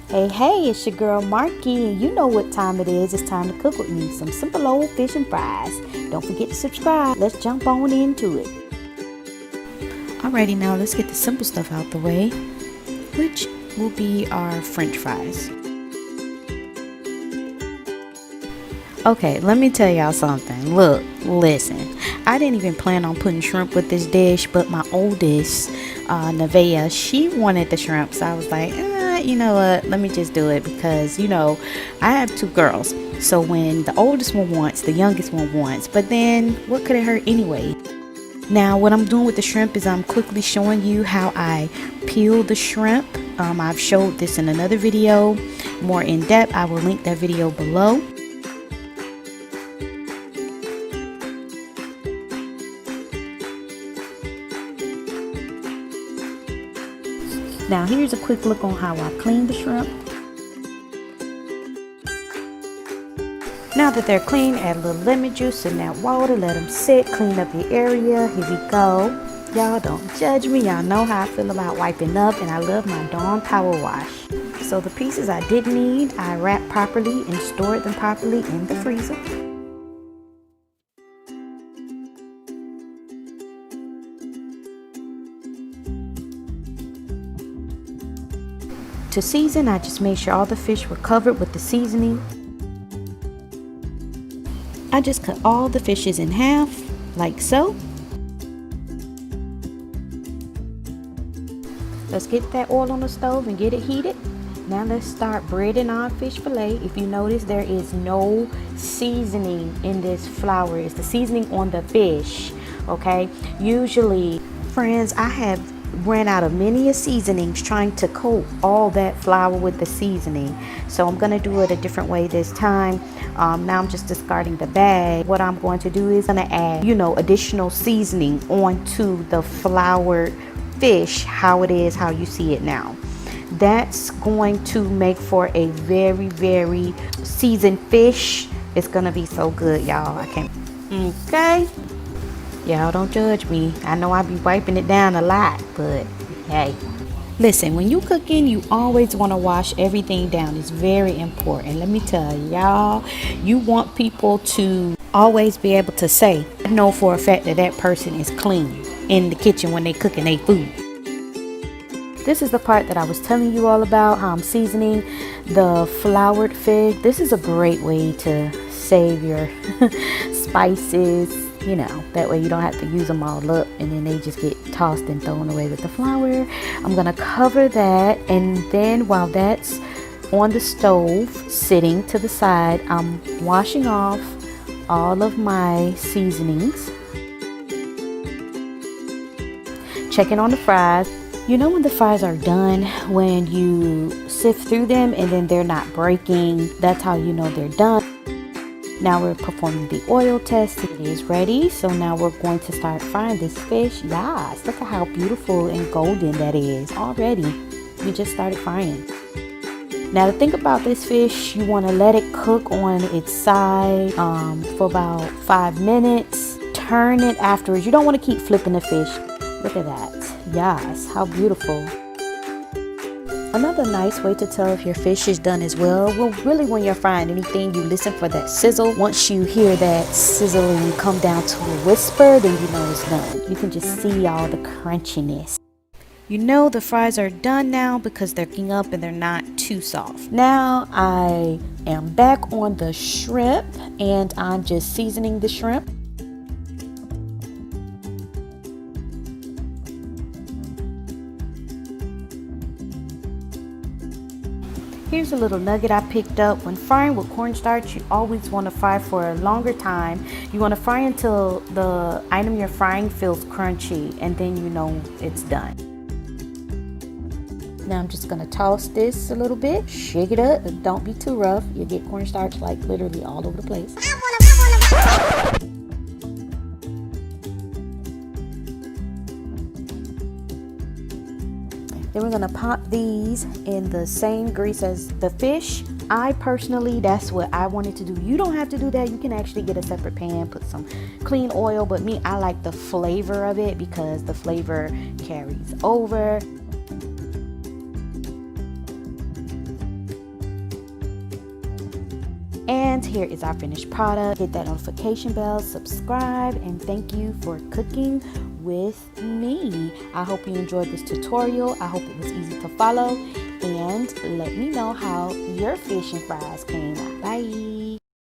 Hey, hey, it's your girl Marky, and you know what time it is. It's time to cook with me. Some simple old fish and fries. Don't forget to subscribe. Let's jump on into it. Alrighty, now let's get the simple stuff out the way, which will be our French fries. Okay, let me tell y'all something. Look, listen. I didn't even plan on putting shrimp with this dish, but my oldest, Nevaeh, she wanted the shrimp, so I was like, you know what, let me just do it because, you know, I have two girls. So when the oldest one wants, the youngest one wants, but then what could it hurt anyway? Now what I'm doing with the shrimp is I'm quickly showing you how I peel the shrimp. I've showed this in another video, more in depth. I will link that video below. Now here's a quick look on how I clean the shrimp. Now that they're clean, add a little lemon juice in that water, let them sit, clean up your area. Here we go. Y'all don't judge me, y'all know how I feel about wiping up, and I love my Dawn power wash. So the pieces I didn't need, I wrapped properly and stored them properly in the freezer. To season, I just made sure all the fish were covered with the seasoning. I just cut all the fishes in half, like so. Let's get that oil on the stove and get it heated. Now let's start breading our fish fillet. If you notice, there is no seasoning in this flour. It's the seasoning on the fish, okay? Usually, friends, I have ran out of many seasonings trying to coat all that flour with the seasoning, so I'm gonna do it a different way this time. Now I'm just discarding the bag. What I'm going to do is gonna add, you know, additional seasoning onto the floured fish, how it is, how you see it now. That's going to make for a very, very seasoned fish. It's gonna be so good, y'all. I can't. Okay. Y'all don't judge me. I know I be wiping it down a lot, but hey. Listen, when you cooking, you always want to wash everything down. It's very important. Let me tell y'all, you want people to always be able to say, I know for a fact that that person is clean in the kitchen when they cooking their food. This is the part that I was telling you all about, how I'm seasoning the floured fish. This is a great way to save your spices. You know, that way you don't have to use them all up and then they just get tossed and thrown away with the flour. I'm gonna cover that, and then while that's on the stove sitting to the side, I'm washing off all of my seasonings, checking on the fries. You know when the fries are done, when you sift through them and then they're not breaking, that's how you know they're done. Now we're performing the oil test. It is ready. So now we're going to start frying this fish. Yes, look at how beautiful and golden that is already. We just started frying. Now the thing about this fish, you want to let it cook on its side for about 5 minutes. Turn it afterwards. You don't want to keep flipping the fish. Look at that. Yes, how beautiful. Another nice way to tell if your fish is done as well, really when you're frying anything, you listen for that sizzle. Once you hear that sizzling come down to a whisper, then you know it's done. You can just see all the crunchiness. You know the fries are done now because they're cooking up and they're not too soft. Now I am back on the shrimp and I'm just seasoning the shrimp. Here's a little nugget I picked up. When frying with cornstarch, you always want to fry for a longer time. You want to fry until the item you're frying feels crunchy, and then you know it's done. Now I'm just going to toss this a little bit, shake it up, don't be too rough. You'll get cornstarch like literally all over the place. Then we're gonna pop these in the same grease as the fish. I personally, that's what I wanted to do. You don't have to do that. You can actually get a separate pan, put some clean oil, but me, I like the flavor of it because the flavor carries over. And here is our finished product. Hit that notification bell, subscribe, and thank you for cooking with me. I hope you enjoyed this tutorial. I hope it was easy to follow, and let me know how your fish and fries came out. Bye.